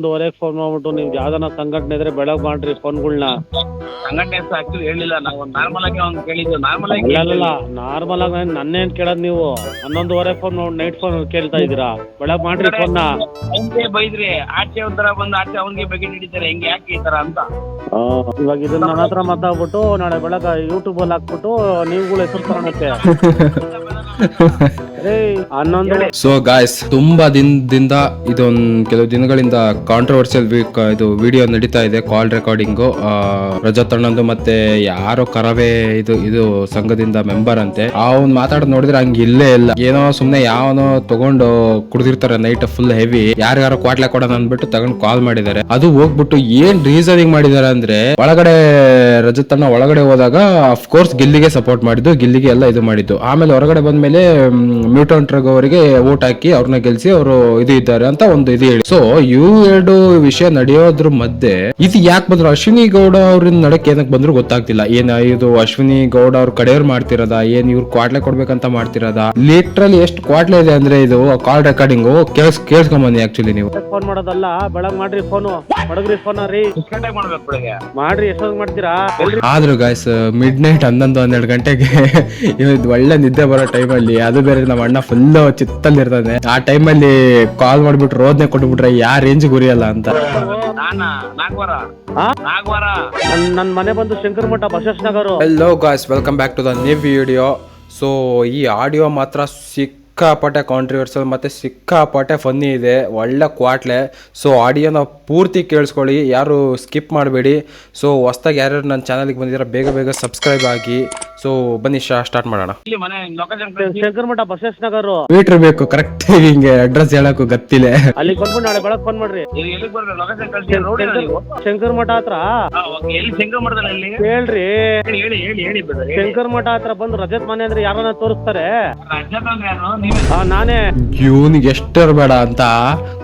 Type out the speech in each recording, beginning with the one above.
ಒಂದೂವರೆಗೆ phone ಮಾಡ್ಬಿಟ್ಟು ನೀವು ಯಾವ್ದನ ಸಂಘಟನೆ ಇದ್ರೆ ಬೆಳಗ್ಗೆ ಮಾಡ್ರಿ ಫೋನ್ಗಳನ್ನ. ಸಂಘಟನೆ ಆಕ್ಚುಲಿ ಹೇಳಿಲ್ಲ, ನಾವು ನಾರ್ಮಲ್ ಆಗಿ ಅವ್ನು ಕೇಳಿದ್ದು. ನಾರ್ಮಲ್ ಆಗಿ ಅಲ್ಲ ನಾರ್ಮಲ್ ಆಗಿ ನನ್ನೇನ್ ಕೇಳೋದು ನೀವು 11:30 ಫೋನ್ ನೈಟ್ ಫೋನ್ ಕೇಳ್ತಾ ಇದ್ದೀರಾ? ಬೆಳಗ್ಗೆ ಮಾಡ್ರಿ ಫೋನ್ನ. ಅವ್ನಿಗೆ ಬೈದ್ರಿ, ಆಚೆ ಒಂಥರ ಬಂದು ಆಚೆ ಅವ್ನಿಗೆ ಬಗ್ಗೆ ಹಿಡಿತಾರೆ, ಹೆಂಗೆ ಯಾಕೆ ಈ ತರ ಅಂತ. ಇವಾಗ ಇದನ್ನ ನನ್ನ ಹತ್ರ ಮಾತಾಡ್ಬಿಟ್ಟು ನಾಳೆ ಬೆಳಗ್ಗೆ ಯೂಟ್ಯೂಬ್ ಅಲ್ಲಿ ಹಾಕ್ಬಿಟ್ಟು ನೀವುಗಳು ಹೆಸರು ತಗೊಳತ್ತೆ. ಸೊ ಗಾಯ್ಸ್, ತುಂಬಾ ದಿನದಿಂದ ಕೆಲವು ದಿನಗಳಿಂದ ಕಾಂಟ್ರವರ್ಸಿಯಲ್ ಇದು ವಿಡಿಯೋ ನಡೀತಾ ಇದೆ, ಕಾಲ್ ರೆಕಾರ್ಡಿಂಗು. ರಜತ್ ಅಣ್ಣಂದು ಮತ್ತೆ ಯಾರೋ ಕರವೇ ಇದು ಸಂಘದಿಂದ ಮೆಂಬರ್ ಅಂತೆ. ಅವ್ನು ಮಾತಾಡೋದು ನೋಡಿದ್ರೆ ಹಂಗ ಇಲ್ಲೇ ಇಲ್ಲ. ಏನೋ ಸುಮ್ನೆ ಯಾವನೋ ತಗೊಂಡು ಕುಡ್ದಿರ್ತಾರೆ ನೈಟ್ ಫುಲ್ ಹೆವಿ, ಯಾರ್ಯಾರೋ ಕ್ವಾಟ್ಲೆ ಕೊಡೋಣ ಅಂದ್ಬಿಟ್ಟು ತಗೊಂಡು ಕಾಲ್ ಮಾಡಿದ್ದಾರೆ. ಅದು ಹೋಗ್ಬಿಟ್ಟು ಏನ್ ರೀಸನಿಂಗ್ ಮಾಡಿದ್ದಾರೆ ಅಂದ್ರೆ, ಒಳಗಡೆ ರಜತ್ ಅಣ್ಣ ಒಳಗಡೆ ಹೋದಾಗ ಅಫ್ಕೋರ್ಸ್ ಗಿಲ್ಲಿಗೆ ಸಪೋರ್ಟ್ ಮಾಡಿದ್ದು, ಗಿಲ್ಲಿಗೆ ಎಲ್ಲ ಇದು ಮಾಡಿದ್ದು. ಆಮೇಲೆ ಹೊರಗಡೆ ಬಂದ್ಮೇಲೆ ಮ್ಯೂಟೆಂಟ್ ಅವರಿಗೆ ವೋಟ್ ಹಾಕಿ ಅವ್ರನ್ನ ಗೆಲ್ಸಿ ಅವರು ಇದು ಇದ್ದಾರೆ ಅಂತ ಒಂದು ಇದು ಹೇಳಿ. ಸೊ ಇವು ಎರಡು ವಿಷಯ ನಡೆಯೋದ್ರ ಮಧ್ಯೆ ಇದು ಯಾಕೆ ಬಂದ್ರು, ಅಶ್ವಿನಿ ಗೌಡ ಅವ್ರಿಂದ ನಡಕ್ ಏನಕ್ಕೆ ಬಂದ್ರು ಗೊತ್ತಾಗ್ತಿಲ್ಲ. ಏನ್ ಇದು ಅಶ್ವಿನಿ ಗೌಡ ಅವ್ರ ಕಡೆಯವ್ರು ಮಾಡ್ತಿರೋದ, ಏನ್ ಇವ್ರು ಕ್ವಾಟ್ಲೆ ಕೊಡ್ಬೇಕಂತ ಮಾಡ್ತಿರೋದ? ಲಿಟ್ರಲಿ ಎಷ್ಟು ಕ್ವಾಟ್ಲೆ ಇದೆ ಅಂದ್ರೆ ಇದು ಕಾಲ್ ರೆಕಾರ್ಡಿಂಗು. ಕೇಳಿಸ್ಕೊಂಬನ್ನಿ. ಆಕ್ಚುಲಿ ನೀವು ಫೋನ್ ಮಾಡೋದಲ್ಲ, ಬೆಳಗ್ಗೆ ಮಾಡ್ರಿ ಫೋನು, ಮಡಗ್ರಿ ಫೋನ್ ರೀ ಮಾಡ್ರಿ. ಎಷ್ಟೊಂದು ಮಾಡ್ತೀರಾ? ಆದ್ರೂ ಗಾಯ್ಸ್, ಮಿಡ್ ನೈಟ್ 11-12 ಗಂಟೆಗೆ ಇವತ್ತು ಒಳ್ಳೆ ನಿದ್ದೆ ಬರೋ ಟೈಮಲ್ಲಿ, ಅದು ಬೇರೆ ನಮ್ಮ ಅಣ್ಣ ಫುಲ್ ಚಿತ್ತಲ್ಲಿ ಇರ್ತಾನೆ, ಆ ಟೈಮಲ್ಲಿ ಕಾಲ್ ಮಾಡ್ಬಿಟ್ಟು ರೋದ್ನೆ ಕೊಟ್ಬಿಟ್ರೆ ಯಾರ ರೇಂಜ್ ಗುರಿಯಲ್ಲ ಅಂತ. ನನ್ ಮನೆ ಬಂದು Shankar Math, Basavesh Nagar. Hello guys, welcome back to the new video. So ಈ ಆಡಿಯೋ ಮಾತ್ರ ಸಿಕ್ಕಾಪಟ್ಟೆ ಕಾಂಟ್ರವರ್ಸಿಯಲ್ ಮತ್ತೆ ಸಿಕ್ಕಾಪಟ್ಟೆ ಫನ್ನಿ ಇದೆ, ಒಳ್ಳೆ ಕ್ವಾಟ್ಲೆ. ಸೊ ಆಡಿಯೋನ ಪೂರ್ತಿ ಕೇಳಿಸ್ಕೊಳ್ಳಿ, ಯಾರು ಸ್ಕಿಪ್ ಮಾಡಬೇಡಿ. ಸೊ ಹೊಸ್ದಾಗಿ ಯಾರ್ಯಾರು ನನ್ನ ಚಾನಲ್ಗೆ ಬಂದಿದ್ದೀರಾ ಬೇಗ ಸಬ್ಸ್ಕ್ರೈಬ್ ಆಗಿ. ಸೊ ಬನ್ನಿ ಸ್ಟಾರ್ಟ್ ಮಾಡೋಣ. ಶಂಕರ್ ಮಠ, ಬಸವೇಶ್ ನಗರ. ಮೀಟರ್ ಬೇಕು ಕರೆಕ್ಟ್, ಹಿಂಗೆ ಅಡ್ರೆಸ್ ಹೇಳಕ್ಕೂ ಗೊತ್ತಿಲ್ಲ. ಅಲ್ಲಿ ಬಂದ್ಬಿಟ್ಟು ನಾಳೆ ಬೆಳಗ್ಗೆ ಫೋನ್ ಮಾಡ್ರಿ. ಶಂಕರ್ ಮಠ ಹತ್ರ ಹೇಳ್ರಿ. ಶಂಕರ್ ಮಠ ಹತ್ರ ಬಂದು ರಜತ್ ಮನೆ ಅಂದ್ರೆ ಯಾರನ್ನ ತೋರಿಸ್ತಾರೆ. ನಾನೇ ಇವನಿಗೆ ಎಷ್ಟರ ಬೇಡ ಅಂತ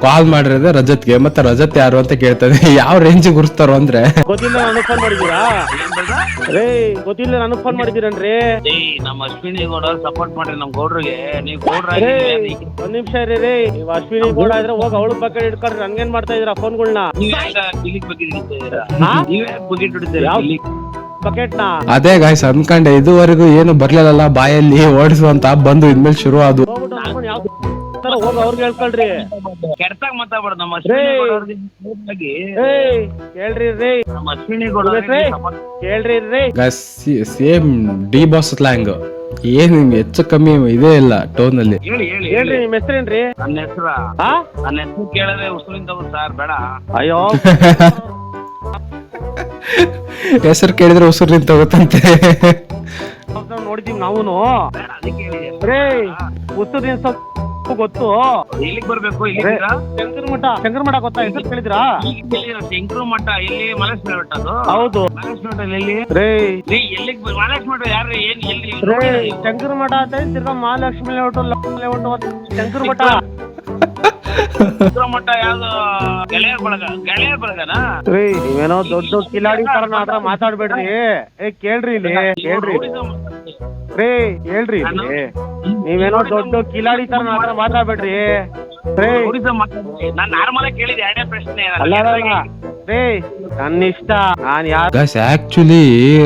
ಕಾಲ್ ಮಾಡಿರೋದೆ ರಜತ್ಗೆ, ಮತ್ತೆ ರಜತ್ ಯಾರು ಅಂತ ಕೇಳ್ತಾನೆ. ಯಾವ ರೇಂಜ್ ಗುರ್ಸ್ತಾರೋ ಅಂದ್ರೆ ಗೊತ್ತಿಲ್ಲ ನನಗ್ ಫೋನ್ ಮಾಡಿದೀರಾ ರೇ? ಗೊತ್ತಿಲ್ಲ ನನಗ್ ಫೋನ್ ಮಾಡಿದೀರನ್ರಿ? ನಮ್ಮ ಅಶ್ವಿನಿ ಗೌಡ ಸಪೋರ್ಟ್ ಮಾಡ್ರಿ ನಮ್ ಗೌಡ್ರಿಗೆ. ನೀವು ಒಂದ್ ನಿಮಿಷ ರೀ. ನೀವು ಅಶ್ವಿನಿ ಗೌಡ ಇದ್ರೆ ಹೋಗಿ ಅವಳು ಬಗ್ಗೆ ಇಟ್ಕೊಳ್ರಿ, ನನ್ಗೇನ್ ಮಾಡ್ತಾ ಇದೀರಾ ಫೋನ್ಗಳನ್ನ? ಅದೇ ಗಾಯ್ಸ್ ಅನ್ಕಂಡೆ, ಇದುವರೆಗೂ ಏನು ಬರ್ಲಿಲ್ಲ ಬಾಯಲ್ಲಿ ಓಡಿಸುವಂತ, ಬಂದು ಇದ್ಮೇಲೆ ಶುರು ಅದು. ಹೋಗಿ ಅವ್ರಿಗೆ ಹೇಳ್ಕೊಳ್ರಿ. ಕೆಡ್ತಾಗ ಮಾತಾಡ್ಬಾರ್ದು. ನಮ್ಮ ಹೇಳ್ರಿ ರೇ, ನಮ್ಮ ಅಶ್ವಿನಿ ಗೌಡ ಹೇಳ್ರಿ ರೇ. ಸೇಮ್ ಡಿ ಬಾಸ್ ಸ್ಲ್ಯಾಂಗ್, ಏನ್ ಹೆಚ್ಚು ಕಮ್ಮಿ ಇದೇ ಇಲ್ಲ ಟೋನ್ ಅಲ್ಲಿ. ಹೇಳ್ರಿ ನಿಮ್ ಹೆಸರೇನ್ರಿ? ನನ್ನ ಹೆಸರು ಕೇಳದೆ ಉಸುರಿಂದ ಸರ್ ಬೇಡ. ಅಯ್ಯೋ ಹೆಸರು ಕೇಳಿದ್ರೆ ಉಸುರು ನಿಂತ ಹೋಗುತ್ತಂತೆ. ನೋಡಿದೀವಿ ನಾವೂನು. ರೇ ಉಸುರಿನ ಗೊತ್ತು. ಎಲ್ಲಿಗೆ ಬರ್ಬೇಕು? ಶಂಕರ್ ಮಠ ಗೊತ್ತಾ? ಹೆಸರು ಕೇಳಿದ್ರಾ? ಶಂಕರ ಮಠ ಎಲ್ಲಿ? ಮಹಾಲಕ್ಷ್ಮಿ ಮಠ. ಅದು ಹೌದು. ಮಹಾಲಕ್ಷ್ಮಿ ಮಠ ಎಲ್ಲಿ? ರೇ ಎಲ್ಲಿಗೆ ಮಹಾಲಕ್ಷ್ಮಿ ಮಠ ಯಾರು? ಏನ್ ಎಲ್ಲಿ? ಶಂಕರ ಮಠ ಅಂತ ತಿರ್ಗಾ ಮಹಾಲಕ್ಷ್ಮಿ ಲೇಔಟ್ ಶಂಕರ್ ಮಠ. ಮಠ ಯಾವ್ದು? ಗೆಳೆಯರ ಬಳಗನಾ? ರೀ ನೀವೇನೋ ದೊಡ್ಡ ಕಿಲಾಡಿ ತರ ಹತ್ರ ಮಾತಾಡ್ಬೇಡ್ರಿ. ಕೇಳ್ರಿ ಇಲ್ಲಿ, ಹೇಳ್ರಿ ರೇ, ಹೇಳ್ರಿ ಇಲ್ಲಿ. ನೀವೇನೋ ದೊಡ್ಡ ಕಿಲಾಡಿ ತರ ಹತ್ರ ಮಾತಾಡ್ಬೇಡ್ರಿ. ನಾನ್ ನಾರ್ಮಲ್ ಆಗಿ ಕೇಳಿದೆ ಎರಡೇ ಪ್ರಶ್ನೆ. ರೇ ನನ್ನ ಇಷ್ಟ, ನಾನ್ ಯಾರು ಆಕ್ಚುಲಿ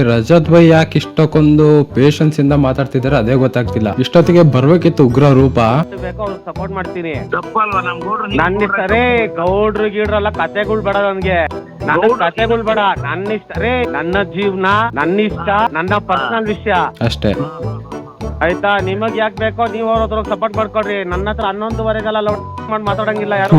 ರಜತ್ ಬೈ ಯಾಕೆ ಇಷ್ಟಕ್ಕೊಂದು ಪೇಷನ್ಸ್ ಇಂದ ಮಾತಾಡ್ತಿದಾರೆ ಅದೇ ಗೊತ್ತಾಗ್ತಿಲ್ಲ. ಇಷ್ಟೊತ್ತಿಗೆ ಬರ್ಬೇಕಿತ್ತು ಉಗ್ರ ರೂಪ. ಬೇಕೋ ಅವ್ರು ಸಪೋರ್ಟ್ ಮಾಡ್ತೀನಿ. ತಪ್ಪಲ್ವಾ ನಮ್ ಗೌಡ್ರು? ನನ್ನ ಇಷ್ಟ ರೇ. ಗೌಡ್ರು ಗೀಡ್ರಲ್ಲ ಕತೆಗಳು ಬೇಡ ನನ್ಗೆ, ನನ್ನ ಕತೆಗಳು ಬೇಡ. ನನ್ನ ಇಷ್ಟ ರೇ, ನನ್ನ ಜೀವನ, ನನ್ನ ಇಷ್ಟ, ನನ್ನ ಪರ್ಸನಲ್ ವಿಷಯ ಅಷ್ಟೇ. ಆಯ್ತಾ? ನಿಮಗ್ ಯಾಕೆ ಬೇಕೋ ನೀವು ಅವ್ರ ಹತ್ರ ಸಪೋರ್ಟ್ ಮಾಡ್ಕೊಡ್ರಿ. ನನ್ನ ಹತ್ರ 11:30 ಲೌಟ್ ಮಾಡಿ ಮಾತಾಡಂಗಿಲ್ಲ ಯಾರು.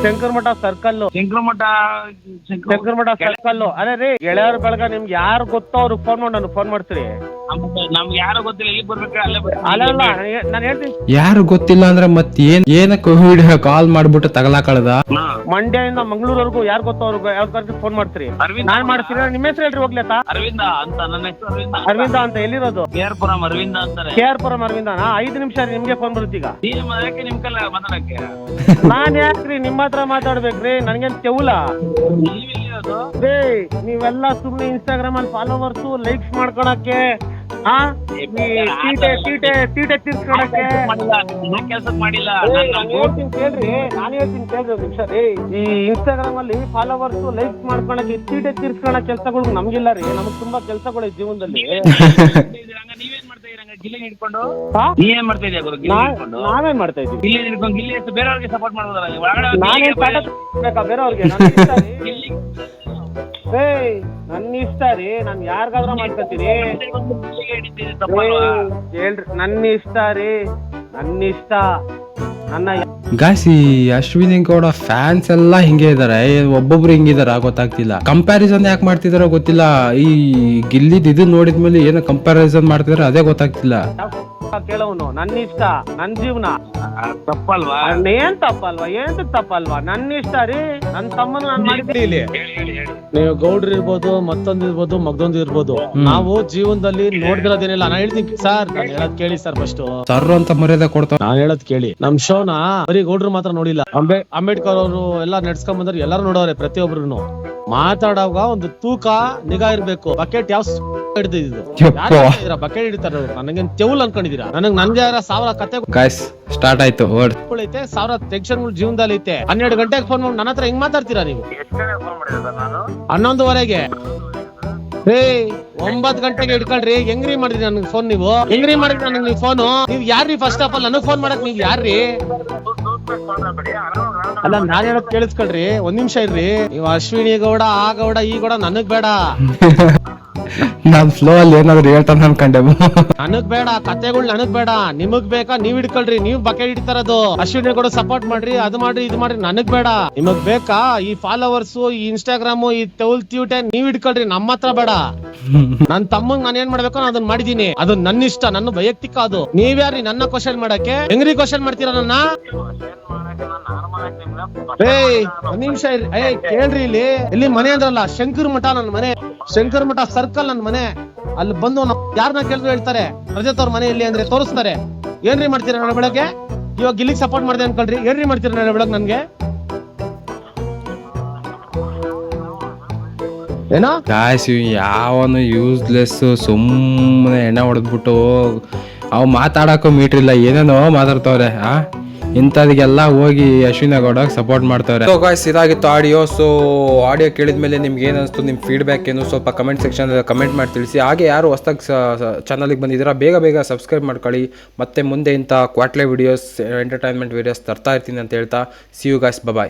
ಶಂಕರ್ ಮಠ ಸರ್ಕಲ್. ಶಂಕರ್ ಮಠ ಸರ್ಕಲ್. ಅದೇ ರೀ, ಗೆಳೆಯರ ಬಳಗ ನಿಮ್ಗೆ ಯಾರು ಗೊತ್ತೋ ಅವ್ರಿಗೆ ಫೋನ್ ಮಾಡಿ ನಾನು ಫೋನ್ ಮಾಡ್ತೀರಿ. ನಮ್ಗೆ ಯಾರು ಗೊತ್ತಿಲ್ಲ, ಎಲ್ಲಿಗೆ ಬರ್ಬೇಕು ಅಲ್ಲ ನಾನು ಹೇಳ್ತೀನಿ. ಯಾರು ಗೊತ್ತಿಲ್ಲ ಅಂದ್ರೆ ಏನಕ್ಕೆ ವಿಡಿಯೋ ಕಾಲ್ ಮಾಡ್ಬಿಟ್ಟು ತಗಲಾಕಳದ? ಮಂಡ್ಯದಿಂದ ಮಂಗಳೂರ್ವರೆಗೂ ಯಾರು ಗೊತ್ತೋ ಅವ್ರಿಗೆ ಯಾವ್ದು ಫೋನ್ ಮಾಡ್ತೀರಿ. ನಾನ್ ಮಾಡ್ತೀರಿ. ನಿಮ್ಮ ಹೆಸರು ಹೇಳ್ರಿ ಹೋಗ್ಲೇತಾ? ಅರವಿಂದ ಅಂತ. ನನ್ನ ಹೆಸರು ಅರವಿಂದ ಅಂತ. ಎಲ್ಲಿರೋದು? KR-ಪುರಂ ಅರವಿಂದ ಅಂತಾರೆ. KR-ಪುರಂ ಅರವಿಂದನಾ? 5 ನಿಮಿಷ ನಿಮ್ಗೆ ಫೋನ್ ಬರುತ್ತೀಗ. ಯಾಕೆ ನಿಮ್ ಕಲ್ಲ ಮಾತಾಡಕ್ಕೆ? ನಾನ್ ಯಾಕ್ರಿ ನಿಮ್ಮ ಹತ್ರ ಮಾತಾಡ್ಬೇಕ್ರಿ? ನನ್ಗೇನ್ ತೆವುಲ ರೇ? ನೀವೆಲ್ಲ ಸುಮ್ನೆ ಇನ್ಸ್ಟಾಗ್ರಾಮ್ ಅಲ್ಲಿ ಫಾಲೋವರ್ಸ್ ಲೈಕ್ಸ್ ಮಾಡ್ಕೊಳಕ್ಕೆ ಹಾ ತೀಟೆ ತೀರ್ಸ್ಕೊಳಕ್ಕೆ ಕೆಲ್ಸಕ್ ಮಾಡಿಲ್ಲ ನಾನು ಹೇಳ್ತೀನಿ ಕೇಳ್ರಿ ಒಂದ್ ನಿಮಿಷ ರೀ. ಈ ಇನ್ಸ್ಟಾಗ್ರಾಮ್ ಅಲ್ಲಿ ಫಾಲೋವರ್ಸ್ ಲೈಕ್ ಮಾಡ್ಕೊಳಕ್ಕೆ ತೀಟೆ ತೀರ್ಸ್ಕೊಳಕ್ ಕೆಲ್ಸಗಳು ನಮ್ಗಿಲ್ಲ ರೀ. ನಮಗ್ ತುಂಬಾ ಕೆಲ್ಸಗಳು ಐತಿ ಜೀವನದಲ್ಲಿ. ನೀವೇನ್ ಮಾಡ್ತಾ ಇದೀರ ಗಿಲ್ಲಿ ಹಿಡ್ಕೊಂಡು ಹಾ? ನೀವೇನ್ ಮಾಡ್ತಾ ಇದೀಯ ಗುರು ಗಿಲ್ಲಿ ಹಿಡ್ಕೊಂಡು ನಾವೇನ್ ಮಾಡ್ತಾ ಇದೀವಿ? ಗಿಲ್ಲಿ ಹಿಡ್ಕೊಂಡು ಗಿಲ್ಲಿ ಎಷ್ಟು ಬೇರೆಯವ್ರಿಗೆ ಸಪೋರ್ಟ್ ಮಾಡೋದಲ್ಲ ಒಳಗಡೆ ನಾನೇನ್ ಬೇಕಾ ಬೇರೆಯವ್ರಿಗೆ? ನನ್ನ ಇಷ್ಟ ರೀ, ನಾನು ಯಾರಿಗಾದ್ರೂ ಮಾಡ್ಕೊತೀನಿ. ಹೇಳ್ರಿ, ನನ್ನ ಇಷ್ಟ ರೀ, ನನ್ನ ಇಷ್ಟ. ನನ್ನ ಗಾಯ್ಸ್ ಈ ಅಶ್ವಿನಿ ಗೌಡ ಫ್ಯಾನ್ಸ್ ಎಲ್ಲ ಹಿಂಗೆ ಇದಾರೆ, ಒಬ್ಬೊಬ್ರು ಹಿಂಗಿದಾರ ಗೊತ್ತಾಗ್ತಿಲ್ಲ. ಕಂಪ್ಯಾರಿಸನ್ ಯಾಕೆ ಮಾಡ್ತಿದಾರೋ ಗೊತ್ತಿಲ್ಲ. ಈ ಗಿಲ್ಲಿದ್ ಇದು ನೋಡಿದ್ಮೇಲೆ ಏನೋ ಕಂಪ್ಯಾರಿಸನ್ ಮಾಡ್ತಿದಾರೆ ಅದೇ ಗೊತ್ತಾಗ್ತಿಲ್ಲ. ಕೇಳವನು ನನ್ನ ಇಷ್ಟ, ನನ್ನ ಜೀವನ. ತಪ್ಪಲ್ವಾ? ಏನ್ ತಪ್ಪಲ್ವಾ? ನನ್ನ ಇಷ್ಟ ರೀ, ನನ್ನ ತಮ್ಮನ ನಾನು ಮಾಡಿದ್ದೀನಿ. ನೀವು ಗೌಡ್ರು ಇರ್ಬೋದು, ಮತ್ತೊಂದು ಇರ್ಬೋದು, ಮಗದೊಂದು ಇರ್ಬೋದು. ನಾವು ಜೀವನದಲ್ಲಿ ನೋಡಿದಿರೋದೇನಿಲ್ಲ. ನಾನು ಹೇಳ್ತೀನಿ ಸರ್, ನಾನು ಹೇಳೋದ್ ಕೇಳಿ ಸರ್. ಫಸ್ಟ್ ಸರ್ ಅಂತ ಮರ್ಯಾದೆ ಕೊಡ್ತಾವ. ನಾನು ಹೇಳೋದ್ ಕೇಳಿ. ನಮ್ ಶೋನ ಬರೀ ಗೌಡ್ರು ಮಾತ್ರ ನೋಡಿಲ್ಲ, ಅಂಬೇಡ್ಕರ್ ಅವರು ಎಲ್ಲ ನಡ್ಸ್ಕೊಂಡ್ ಬಂದ್ರೆ ಎಲ್ಲಾರು ನೋಡವ್ರೆ. ಪ್ರತಿಯೊಬ್ರು ಮಾತಾಡುವಾಗ ಒಂದು ತೂಕ ನಿಗಾ ಇರ್ಬೇಕು. ಬಕೆಟ್ ಯಾವ ಹಿಡಿದಿದ್ದು ಬಕೆಟ್ ಹಿಡಿತಾರ? ನನಗೆ ತೆವಲ್ ಅನ್ಕೊಂಡಿದೀರಾ? ನನ್ಗೆ ಯಾರ 1000 ಕತೆ ಗಾಯ್ಸ್ ಸ್ಟಾರ್ಟ್ ಆಯ್ತು ವರ್ಡ್ ಐತೆ, 1000 ಟೆನ್ಷನ್ ಜೀವನದಲ್ಲಿ ಐತೆ. 12 ಗಂಟೆಗೆ ಫೋನ್ ಮಾಡಿ ನನ್ನ ಹತ್ರ ಹೆಂಗ್ ಮಾತಾಡ್ತೀರಾ ನೀವು? 11:30ಗೆ ರೇ 9 ಗಂಟೆಗೆ ಇಟ್ಕೊಳ್ರಿ. ಹೆಂಗ್ರಿ ಮಾಡಿದ್ರಿ ನನ್ಗೆ ಫೋನ್? ನೀವು ಹೆಂಗ್ರಿ ಮಾಡಿದ್ರಿ ನನಗೆ ಫೋನು? ನೀವ್ ಯಾರ್ರಿ? ಫಸ್ಟ್ ಆಫ್ ಆಲ್ ನನಗ್ ಫೋನ್ ಮಾಡಕ್ ನೀವ್ ಯಾರ್ರಿ? ಅಲ್ಲ, ನಾನ್ ಹೇಳೋದ್ ಕೇಳಿಸ್ಕೊಳ್ರಿ, ಒಂದ್ ನಿಮಿಷ ಇರ್ರಿ. ನೀವು ಅಶ್ವಿನಿ ಗೌಡ, ಆ ಗೌಡ, ಈ ಗೌಡ ನನಗ್ ಬೇಡ. ನಾನ್ ಫ್ಲೋ ಅಲ್ಲಿ ಏನಾದ್ರು ಹೇಳ್ತಾನ ಅನ್ಕೊಂಡೆ. ನನಗ್ ಬೇಡ ಕತೆಗಳು, ನನಗ್ ಬೇಡ. ನಿಮಗ್ ಬೇಕಾ ನೀವ್ ಹಿಡ್ಕೊಳ್ರಿ. ನೀವ್ ಬಕೆಟ್ ಹಿಡಿತಾರದು. ಅಶ್ವಿನಿ ಗೌಡ ಸಪೋರ್ಟ್ ಮಾಡ್ರಿ, ಅದು ಮಾಡ್ರಿ, ಇದು ಮಾಡ್ರಿ. ನನಗ್ ಬೇಡ. ನಿಮಗ್ ಬೇಕಾ ಈ ಫಾಲೋವರ್ಸ್, ಈ ಇನ್ಸ್ಟಾಗ್ರಾಮ್, ಈ ತೆವಲ್ ಟ್ಯೂಟೆ ನೀವ್ ಹಿಡ್ಕೊಳ್ರಿ. ನಮ್ಮ ಹತ್ರ ಬೇಡ. ನನ್ ತಮ್ಮಂಗ್ ನಾನು ಏನ್ ಮಾಡ್ಬೇಕು ಅದನ್ನ ಮಾಡಿದೀನಿ. ಅದು ನನ್ನ ಇಷ್ಟ, ನನ್ನ ವೈಯಕ್ತಿಕ. ಅದು ನೀವ್ಯಾರಿ ನನ್ನ ಕ್ವಶನ್ ಮಾಡಕ್ಕೆ? ಹೆಂಗ್ರಿ ಕ್ವಶನ್ ಮಾಡ್ತೀರಾ ನನ್ನ? ಒಂದ್ ನಿಮಿಷ ಕೇಳ್ರಿ. ಇಲ್ಲಿ ಮನೆ ಅಂದ್ರಲ್ಲ, ಶಂಕರ್ ಮಠ ನನ್ನ ಮನೆ. ಶಂಕರ್ ಮಠ ಸರ್ಕಲ್ ನನ್ನ ಮನೆ. ಅಲ್ಲಿ ಬಂದು ಯಾರನ್ನ ಕೇಳಿದ್ರು ಹೇಳ್ತಾರೆ ರಜತ್ ಅವ್ರ ಮನೆ ಎಲ್ಲಿ ಅಂದ್ರೆ ತೋರಿಸ್ತಾರೆ. ಏನ್ರಿ ಮಾಡ್ತೀರಾ ನನ್ನ ಬೆಳಗ್ಗೆ? ಇವಾಗ ಗಿಲ್ಲಿಗೆ ಸಪೋರ್ಟ್ ಮಾಡಿದೆ ಅನ್ಕೊಳ್ರಿ. ಏನ್ರಿ ಮಾಡ್ತೀರಾ ನನ್ನ ಬೆಳಗ್ಗೆ ನನ್ಗೆ? ಏನೋ ಗಾಯ್ಸ್ ಯಾವನು ಯೂಸ್ಲೆಸ್ ಸುಮ್ಮನೆ ಎಣ್ಣೆ ಹೊಡೆದ್ಬಿಟ್ಟು ಅವ್ ಮಾತಾಡಕ್ಕೂ ಮೀಟ್ರಿಲ್ಲ, ಏನೇನೋ ಮಾತಾಡ್ತವ್ರೆ. ಇಂಥದಿಗೆಲ್ಲ ಹೋಗಿ ಅಶ್ವಿನಿ ಗೌಡಗೆ ಸಪೋರ್ಟ್ ಮಾಡ್ತಾರೆ. ಸೊ ಗಾಯ್ಸ್ ಇದಾಗಿತ್ತು ಆಡಿಯೋ. ಸೊ ಆಡಿಯೋ ಕೇಳಿದ್ಮೇಲೆ ನಿಮ್ಗೆ ಏನು ಅನಿಸ್ತು, ನಿಮ್ಮ ಫೀಡ್ಬ್ಯಾಕ್ ಏನು ಸ್ವಲ್ಪ ಕಮೆಂಟ್ ಸೆಕ್ಷನ್ ಕಮೆಂಟ್ ಮಾಡಿ ತಿಳಿಸಿ. ಹಾಗೆ ಯಾರು ಹೊಸದಾಗಿ ಚಾನಲ್ಗೆ ಬಂದಿದ್ದೀರಾ ಬೇಗ ಸಬ್ಸ್ಕ್ರೈಬ್ ಮಾಡ್ಕೊಳ್ಳಿ. ಮತ್ತೆ ಮುಂದೆ ಇಂಥ ಕ್ವಾಟ್ಲೆ ವಿಡಿಯೋಸ್, ಎಂಟರ್ಟೈನ್ಮೆಂಟ್ ವಿಡಿಯೋಸ್ ತರ್ತಾ ಇರ್ತೀನಿ ಅಂತ ಹೇಳ್ತಾ ಸಿ ಯು ಗಾಯ್ಸ್, ಬಾಯ್.